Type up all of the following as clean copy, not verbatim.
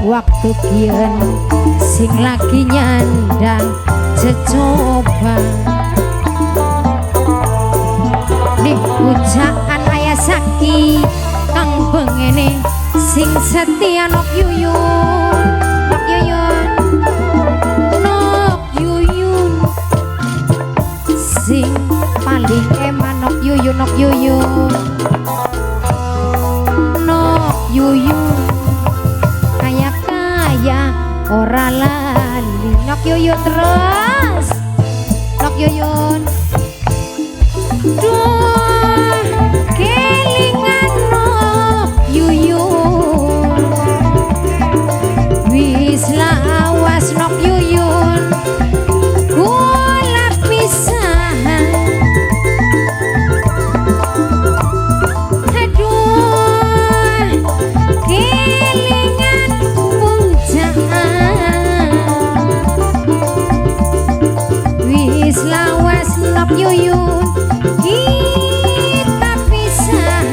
Waktu kian sing lagi nyandang jecoba ning pujaan ayah saki kang bengene sing setia nok yuyun nok yuyun nok yuyun sing paling eman nok yuyun nok yuyun nok yuyun ora lali nok yuyun terus nok yuyun duh kelingan nok yuyun wis lawas nok yuyun kula pisahan aduh kelingan lawas nok yuyun kita pisah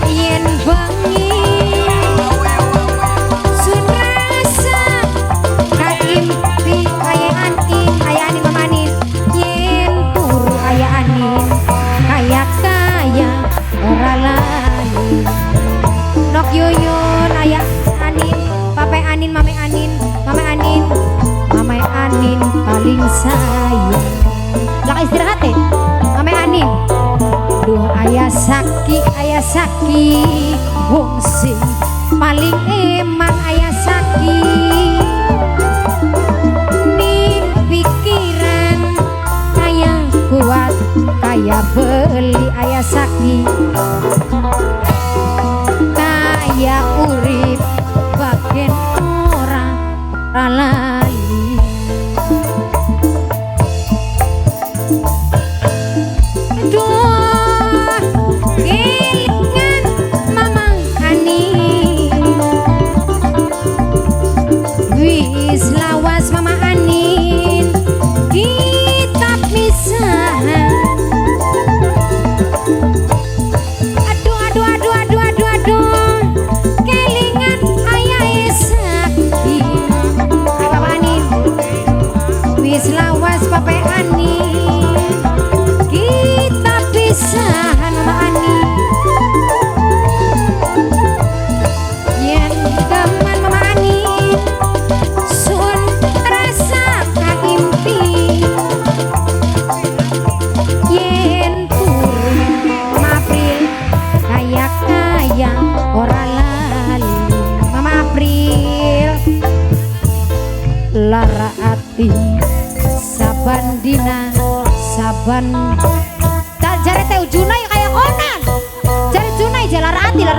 yen bengi sun rasa kaimpi ayanin mamanin yen turu ayanin kaya ora lain nok yuyun ayah anin pape anin mame anin Mame Anin paling sayang. Laka istirahat deh Mame Anin. Duh ayah saki wong sing paling emang ayah saki ning pikiran ayah kuat kaya beli ayah saki kaya urip bagian orang lali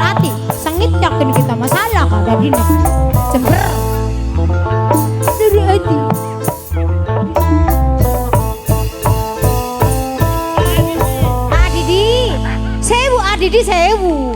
hati sengit yakin kita masalah kada dina jember dari hati Adidi sewu